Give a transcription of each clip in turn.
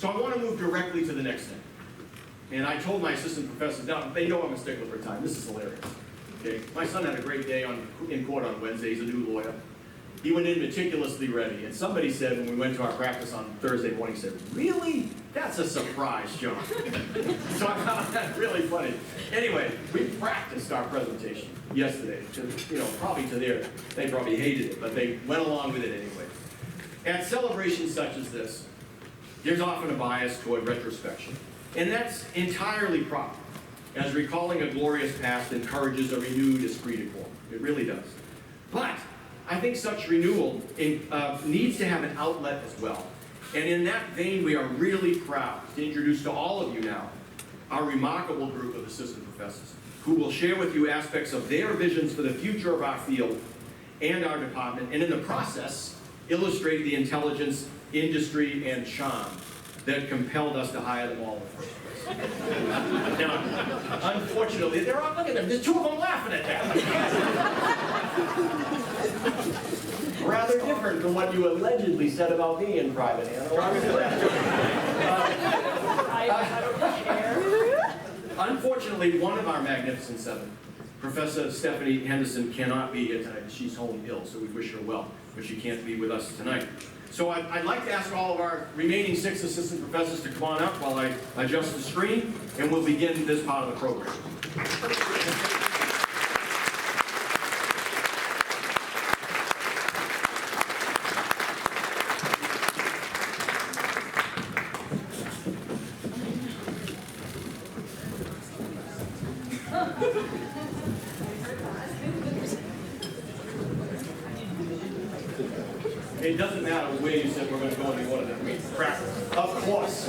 So I want to move directly to the next thing. And I told my assistant professors, now they know I'm a stickler for time. This is hilarious. Okay? My son had a great day in court on Wednesday. He's a new lawyer. He went in meticulously ready. And somebody said when we went to our practice on Thursday morning, said, "Really? That's a surprise, John." So I found that really funny. Anyway, we practiced our presentation yesterday. Probably they probably hated it, but they went along with it anyway. At celebrations such as this, there's often a bias toward retrospection. And that's entirely proper, as recalling a glorious past encourages a renewed esprit de corps. It really does. But I think such renewal needs to have an outlet as well. And in that vein, we are really proud to introduce to all of you now our remarkable group of assistant professors who will share with you aspects of their visions for the future of our field and our department, and in the process, illustrate the intelligence, industry, and charm that compelled us to hire them all in the first place. Now, unfortunately, they're all, look at them, there's two of them laughing at that. Rather different from what you allegedly said about me in private, Anna. I don't care. Unfortunately, one of our Magnificent Seven, Professor Stephanie Henderson, cannot be here tonight. She's home ill, so we wish her well, but she can't be with us tonight. So I'd like to ask all of our remaining 6 assistant professors to come on up while I adjust the screen, and we'll begin this part of the program. It doesn't matter where you said we're going to go in the order that we practice. Of course.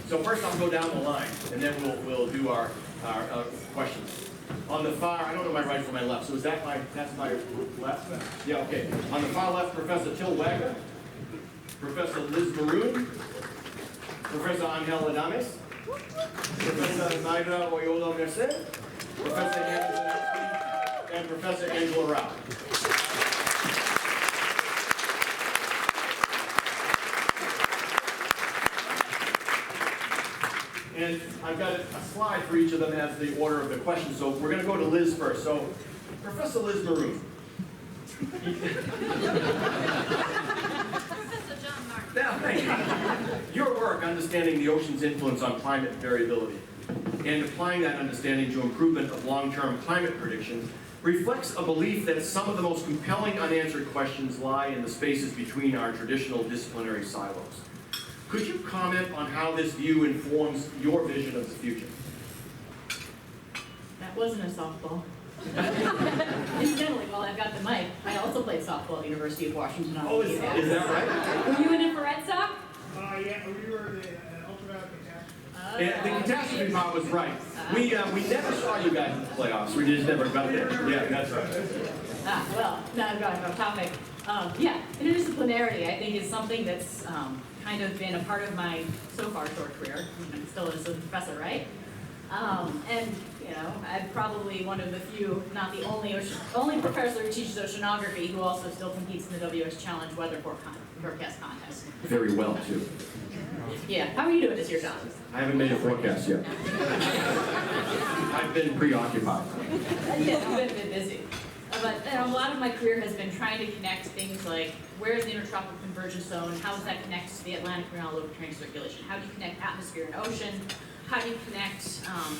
So first I'll go down the line, and then we'll do our questions. On the far, I don't know my right from my left, so that's my left? Yeah, okay. On the far left, Professor Wagner, Professor Liz Maroon, Professor Ángel Adames, Professor Mayra Oyola-Merced, Professor Zanowski, and Professor Rowe. And I've got a slide for each of them as the order of the questions, so we're going to go to Liz first. So, Professor Liz Maroon. Now, thank you. Your work understanding the ocean's influence on climate variability and applying that understanding to improvement of long-term climate prediction reflects a belief that some of the most compelling unanswered questions lie in the spaces between our traditional disciplinary silos. Could you comment on how this view informs your vision of the future? That wasn't a softball. Incidentally, while I've got the mic, I also played softball at the University of Washington. Oh, is that right? Were you an infrared sock? Yeah, we were the ultraviolet catastrophe. Yeah, the catastrophe part was right. We never saw you guys in the playoffs. We just never got there. Yeah, that's right. Well, now I'm going off topic. Yeah, interdisciplinarity, I think, is something that's kind of been a part of my so far short career. I'm still an assistant professor, right? And I'm probably one of the few, not the only professor who teaches oceanography who also still competes in the WS Challenge weather forecast contest. Very well, too. Yeah, how are you doing this year, John? I haven't made a forecast yet. I've been preoccupied. Yeah, I've been a bit busy. But a lot of my career has been trying to connect things like, where's the intertropical convergence zone? How does that connect to the Atlantic Marine overturning circulation? How do you connect atmosphere and ocean? How do you connect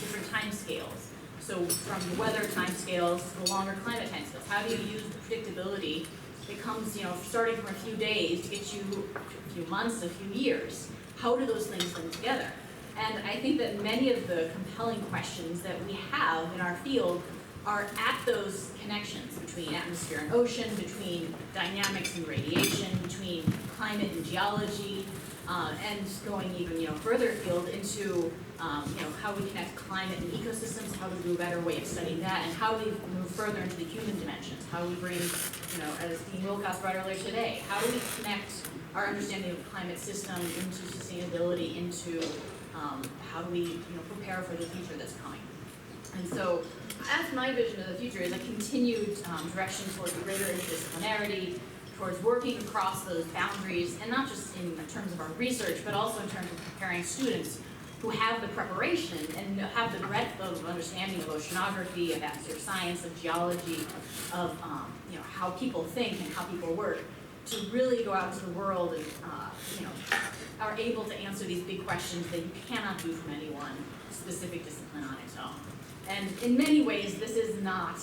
different time scales? So from the weather time scales to the longer climate time scales, how do you use the predictability that comes, starting from a few days to get you a few months, a few years? How do those things link together? And I think that many of the compelling questions that we have in our field are at those connections between atmosphere and ocean, between dynamics and radiation, between climate and geology, and going even further afield into how we connect climate and ecosystems, how we do a better way of studying that, and how we move further into the human dimensions, how we bring, as Dean Wilcox brought earlier today, how do we connect our understanding of the climate system into sustainability, into how do we prepare for the future that's coming. And so, that's my vision of the future, is a continued direction towards greater interdisciplinarity, towards working across those boundaries, and not just in terms of our research, but also in terms of preparing students who have the preparation and have the breadth of understanding of oceanography, of atmospheric science, of geology, of how people think and how people work, to really go out into the world and are able to answer these big questions that you cannot do from any one specific discipline on its own. And in many ways, this is not,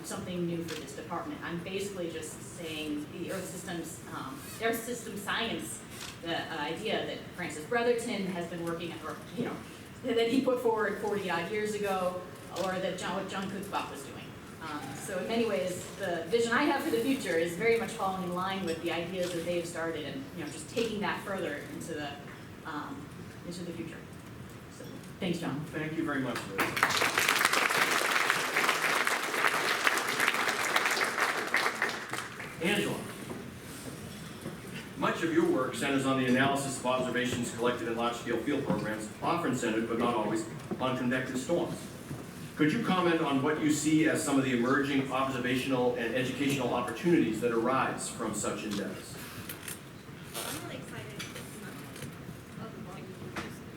something new for this department. I'm basically just saying the Earth system science, the idea that Francis Brotherton has been working at, or, that he put forward 40 odd years ago, or that what John Kutzbach was doing. So in many ways, the vision I have for the future is very much falling in line with the ideas that they've started, and just taking that further into the future. So, thanks, John. Thank you very much, Liz. Angela, much of your work centers on the analysis of observations collected in large-scale field programs, often centered, but not always, on convective storms. Could you comment on what you see as some of the emerging observational and educational opportunities that arise from such endeavors? I'm really excited.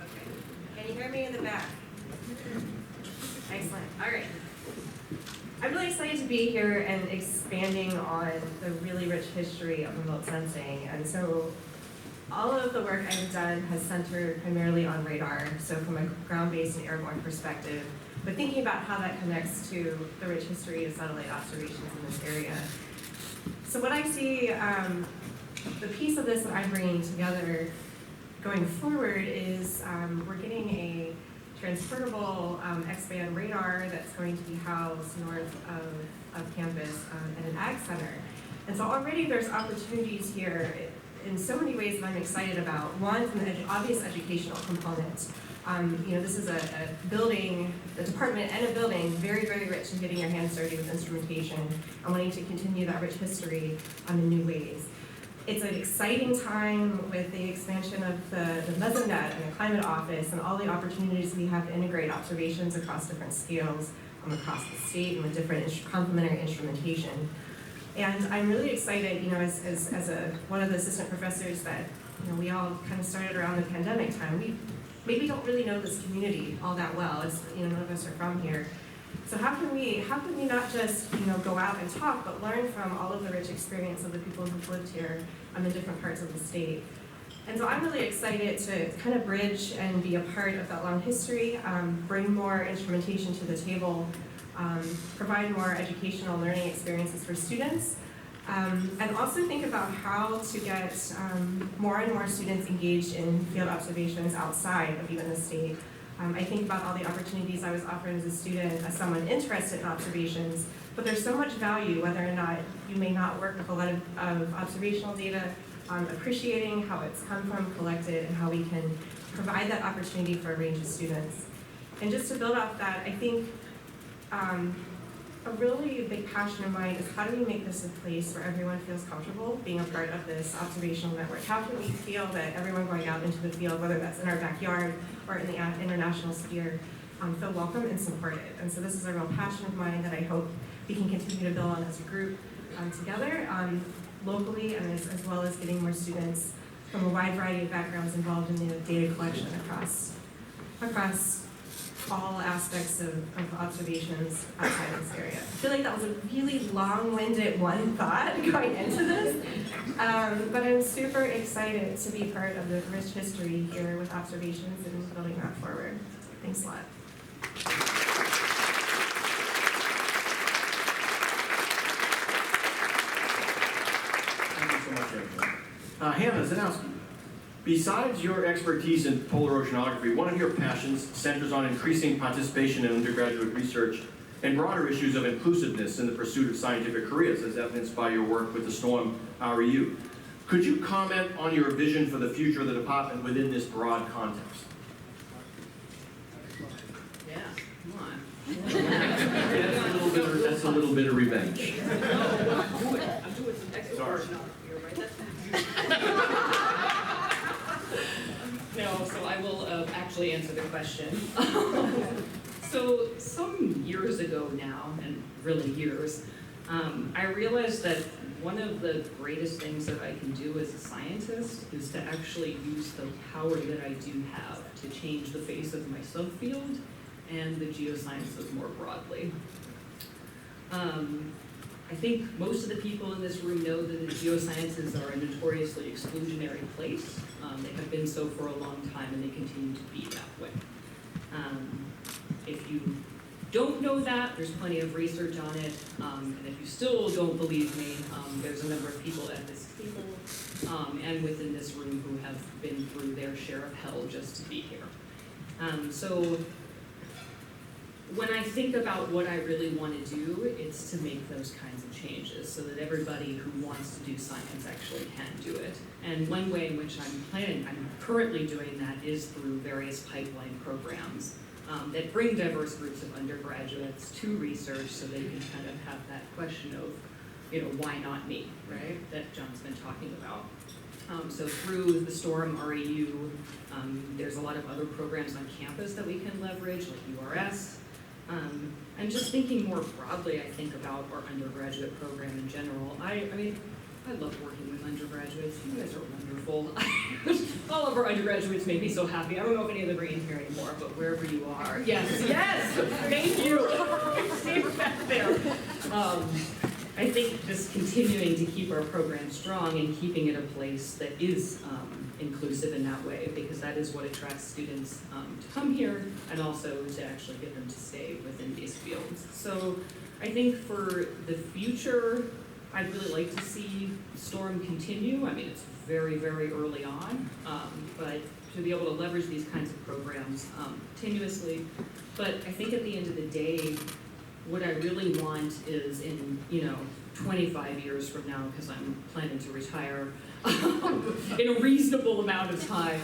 Okay. Can you hear me in the back? Excellent. All right. I'm really excited to be here and expanding on the really rich history of remote sensing. And so all of the work I've done has centered primarily on radar, so from a ground-based and airborne perspective, but thinking about how that connects to the rich history of satellite observations in this area. So what I see, the piece of this that I'm bringing together going forward is we're getting a transferable X-band radar that's going to be housed north of campus at an ag center. And so already there's opportunities here in so many ways that I'm excited about. One, from the obvious educational component. This is a building, a department and a building, very, very rich in getting your hands dirty with instrumentation and wanting to continue that rich history in new ways. It's an exciting time with the expansion of the Mesonet and the Climate Office and all the opportunities we have to integrate observations across different scales across the state and with different complementary instrumentation. And I'm really excited, as one of the assistant professors that we all kind of started around the pandemic time. We maybe don't really know this community all that well, as none of us are from here. So how can we not just go out and talk, but learn from all of the rich experience of the people who've lived here in different parts of the state? And so I'm really excited to kind of bridge and be a part of that long history, bring more instrumentation to the table, provide more educational learning experiences for students, and also think about how to get more and more students engaged in field observations outside of even the state. I think about all the opportunities I was offered as a student, as someone interested in observations, but there's so much value whether or not you may not work with a lot of observational data, appreciating how it's come from, collected, and how we can provide that opportunity for a range of students. And just to build off that, I think a really big passion of mine is how do we make this a place where everyone feels comfortable being a part of this observational network? How can we feel that everyone going out into the field, whether that's in our backyard or in the international sphere, feel welcome and supported? And so this is a real passion of mine that I hope we can continue to build on as a group together, locally, and as well as getting more students from a wide variety of backgrounds involved in the data collection across all aspects of observations outside this area. I feel like that was a really long-winded one thought going into this, but I'm super excited to be part of the rich history here with observations and building that forward. Thanks a lot. Thank you so much, Angela. Hannah Zanowski. Besides your expertise in polar oceanography, one of your passions centers on increasing participation in undergraduate research and broader issues of inclusiveness in the pursuit of scientific careers, as evidenced by your work with the STORM REU. Could you comment on your vision for the future of the department within this broad context? Yeah, come on. That's a little bit of revenge. I'm doing some extra Sorry. here, right? No, so I will actually answer the question. So some years ago now, and really years, I realized that one of the greatest things that I can do as a scientist is to actually use the power that I do have to change the face of my subfield and the geosciences more broadly. I think most of the people in this room know that the geosciences are a notoriously exclusionary place. They have been so for a long time, and they continue to be that way. If you don't know that, there's plenty of research on it, and if you still don't believe me, there's a number of people at this table and within this room who have been through their share of hell just to be here. So when I think about what I really want to do, it's to make those kinds of changes so that everybody who wants to do science actually can do it. And one way in which I'm currently doing that is through various pipeline programs that bring diverse groups of undergraduates to research so they can kind of have that question of, why not me, right, that John's been talking about. So through the STORM REU, there's a lot of other programs on campus that we can leverage, like URS. And just thinking more broadly, I think, about our undergraduate program in general. I love working with undergraduates. You guys are wonderful. All of our undergraduates make me so happy. I don't know if any of them are in here anymore, but wherever you are. Yes, thank you. Stay back there. I think just continuing to keep our program strong and keeping it a place that is inclusive in that way, because that is what attracts students to come here and also to actually get them to stay within these fields. So I think for the future, I'd really like to see STORM continue. I mean, it's very, very early on, but to be able to leverage these kinds of programs continuously. But I think at the end of the day, what I really want is in, 25 years from now, because I'm planning to retire in a reasonable amount of time,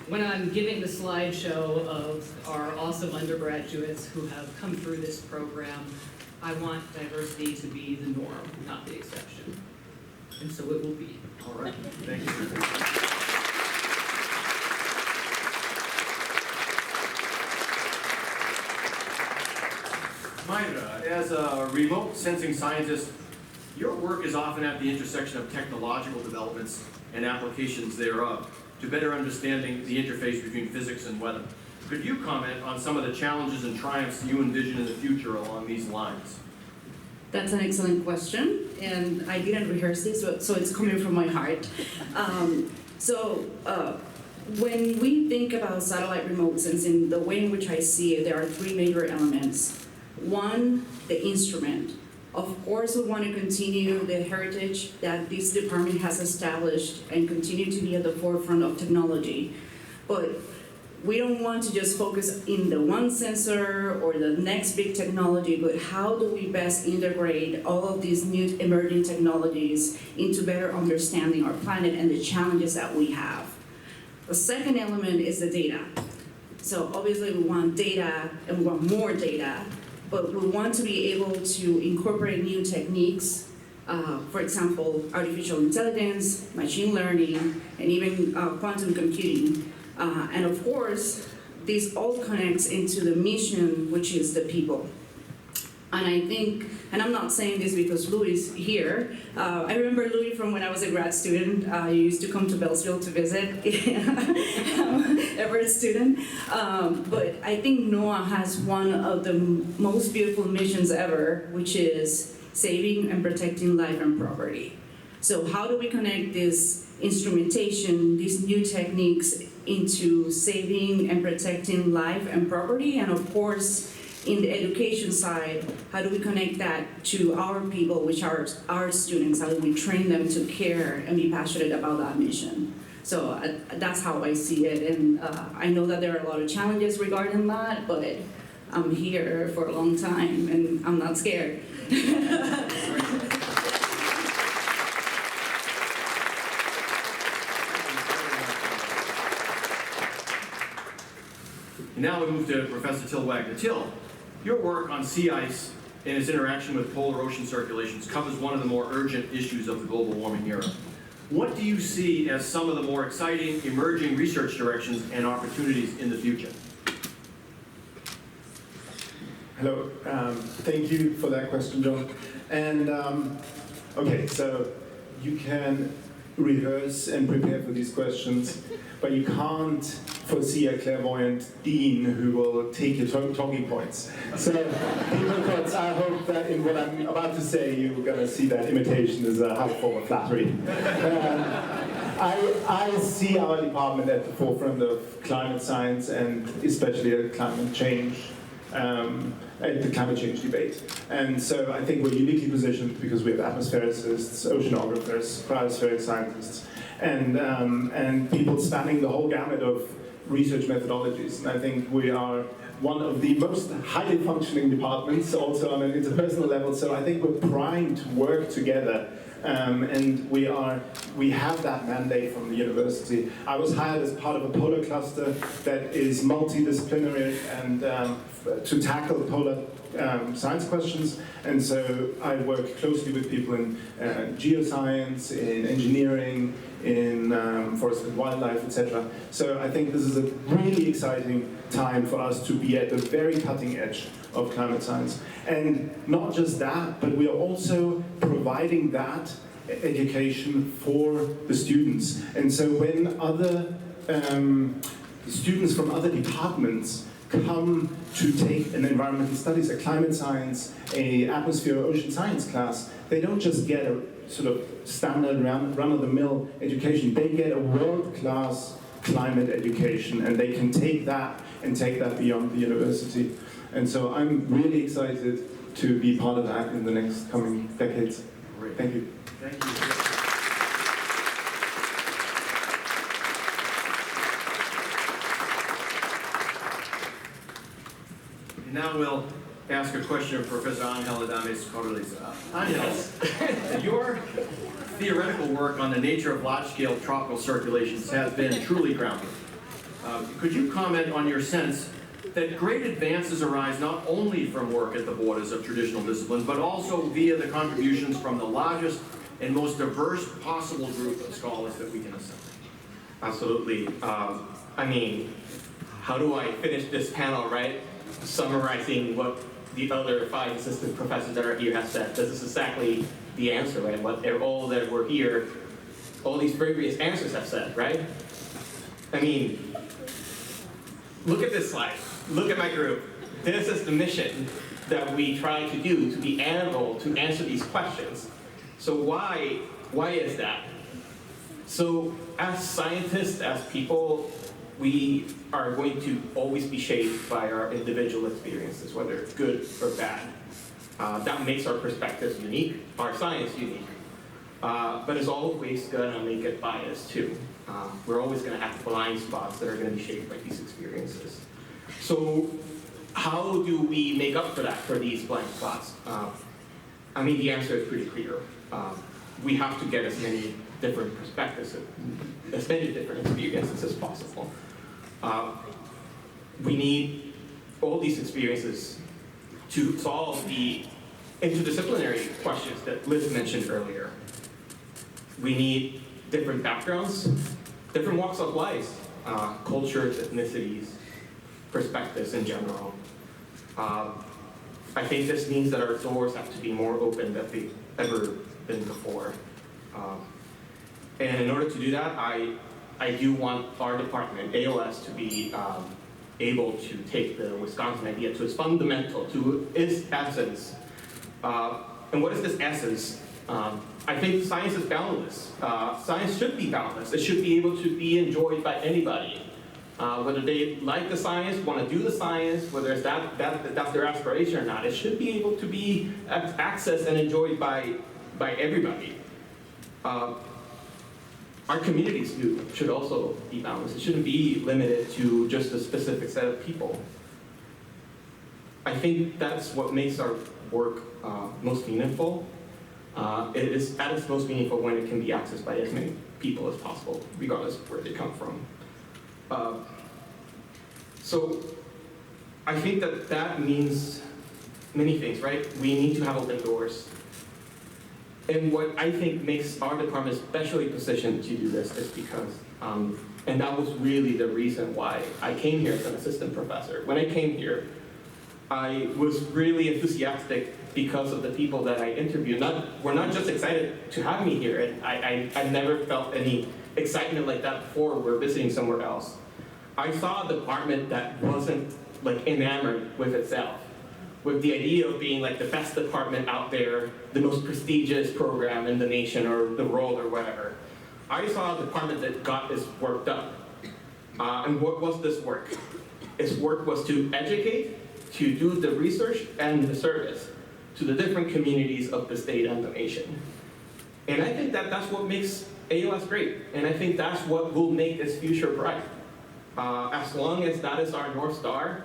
when I'm giving the slideshow of our awesome undergraduates who have come through this program, I want diversity to be the norm, not the exception. And so it will be. All right, thank you. Mayra, as a remote sensing scientist, your work is often at the intersection of technological developments and applications thereof to better understanding the interface between physics and weather. Could you comment on some of the challenges and triumphs you envision in the future along these lines? That's an excellent question, and I didn't rehearse this, so it's coming from my heart. When we think about satellite remote sensing, the way in which I see it, there are three major elements. One, the instrument. Of course, we want to continue the heritage that this department has established and continue to be at the forefront of technology. But we don't want to just focus in the one sensor or the next big technology, but how do we best integrate all of these new emerging technologies into better understanding our planet and the challenges that we have. The second element is the data. So obviously we want data and we want more data, but we want to be able to incorporate new techniques, for example, artificial intelligence, machine learning, and even quantum computing. And of course, this all connects into the mission, which is the people. And I think, and I'm not saying this because Louis is here. I remember Louis from when I was a grad student. He used to come to Bellsville to visit, Everett student. But I think NOAA has one of the most beautiful missions ever, which is saving and protecting life and property. So how do we connect this instrumentation, these new techniques into saving and protecting life and property? And of course, in the education side, how do we connect that to our people, which are our students? How do we train them to care and be passionate about that mission? So that's how I see it. And I know that there are a lot of challenges regarding that, but I'm here for a long time and I'm not scared. Now we move to Professor Till Wagner. Till, your work on sea ice and its interaction with polar ocean circulations covers one of the more urgent issues of the global warming era. What do you see as some of the more exciting emerging research directions and opportunities in the future? Hello. Thank you for that question, John. And okay, so you can rehearse and prepare for these questions, but you can't foresee a clairvoyant dean who will take your talking points. So, I hope that in what I'm about to say, you're going to see that imitation is a half form of flattery. I see our department at the forefront of climate science and especially at climate change. At the climate change debate. And so I think we're uniquely positioned because we have atmosphericists, oceanographers, cryospheric scientists, and people spanning the whole gamut of research methodologies. And I think we are one of the most highly functioning departments, also on an interpersonal level, so I think we're primed to work together. And we have that mandate from the university. I was hired as part of a polar cluster that is multidisciplinary and to tackle polar science questions. And so I work closely with people in geoscience, in engineering, in forest and wildlife, etc. So I think this is a really exciting time for us to be at the very cutting edge of climate science. And not just that, but we are also providing that education for the students. And so when other students from other departments come to take an environmental studies, a climate science, a atmosphere or ocean science class, they don't just get a sort of standard run-of-the-mill education, they get a world-class climate education, and they can take that and take that beyond the university. And so I'm really excited to be part of that in the next coming decades. Great. Thank you. Thank you. And now we'll ask a question of Professor Ángel Adames-Corraliza. Ángel, your theoretical work on the nature of large-scale tropical circulations has been truly groundbreaking. Could you comment on your sense that great advances arise not only from work at the borders of traditional disciplines, but also via the contributions from the largest and most diverse possible group of scholars that we can assemble? Absolutely. I mean, how do I finish this panel, right? Summarizing what the other 5 assistant professors that are here have said. This is exactly the answer, right? What all that were here, all these previous answers have said, right? I mean, look at this slide. Look at my group. This is the mission that we try to do, to be able to answer these questions. So why is that? So as scientists, as people, we are going to always be shaped by our individual experiences, whether it's good or bad. That makes our perspectives unique, our science unique. But it's always gonna make it biased too. We're always gonna have blind spots that are gonna be shaped by these experiences. So how do we make up for that, for these blind spots? I mean, the answer is pretty clear. We have to get as many different perspectives, as many different experiences as possible. We need all these experiences to solve the interdisciplinary questions that Liz mentioned earlier. We need different backgrounds, different walks of life, cultures, ethnicities, perspectives in general. I think this means that our doors have to be more open than they've ever been before. And in order to do that, I do want our department, AOS, to be able to take the Wisconsin idea to its fundamental, to its essence. And what is this essence? I think science is boundless. Science should be boundless. It should be able to be enjoyed by anybody. Whether they like the science, want to do the science, whether it's that's their aspiration or not, it should be able to be accessed and enjoyed by everybody. Our communities should also be boundless. It shouldn't be limited to just a specific set of people. I think that's what makes our work most meaningful. It is at its most meaningful when it can be accessed by as many people as possible, regardless of where they come from. So I think that means many things, right? We need to have open doors. And what I think makes our department especially positioned to do this is because, and that was really the reason why I came here as an assistant professor. When I came here, I was really enthusiastic because of the people that I interviewed. We're not just excited to have me here, and I've never felt any excitement like that before we're visiting somewhere else. I saw a department that wasn't like enamored with itself, with the idea of being like the best department out there, the most prestigious program in the nation or the world or whatever. I saw a department that got its work done. And what was this work? Its work was to educate, to do the research and the service to the different communities of the state and the nation. And I think that that's what makes AOS great, and I think that's what will make its future bright. As long as that is our North Star,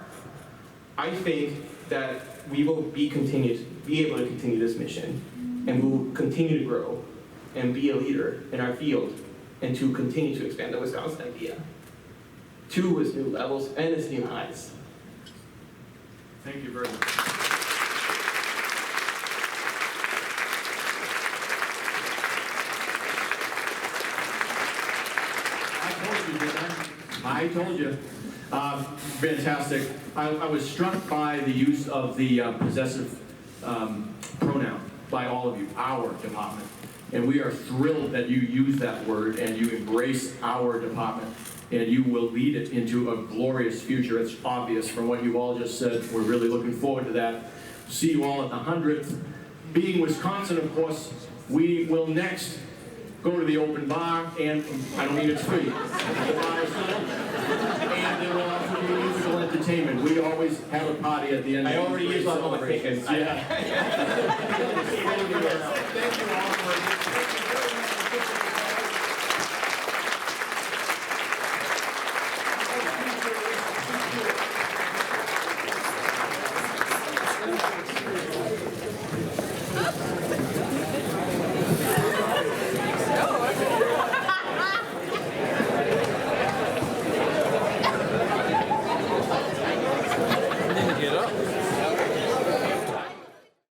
I think that we will be able to continue this mission, and we will continue to grow and be a leader in our field, and to continue to expand the Wisconsin idea to its new levels and its new heights. Thank you very much. I told you. Fantastic. I was struck by the use of the possessive pronoun by all of you, our department. And we are thrilled that you use that word and you embrace our department. And you will lead it into a glorious future. It's obvious from what you've all just said. We're really looking forward to that. See you all at the 100th. Being Wisconsin, of course, we will next go to the open bar, and I don't mean it's free. The bar is full, and there will also be musical entertainment. We always have a party at the end. I already used all my tickets. Yeah.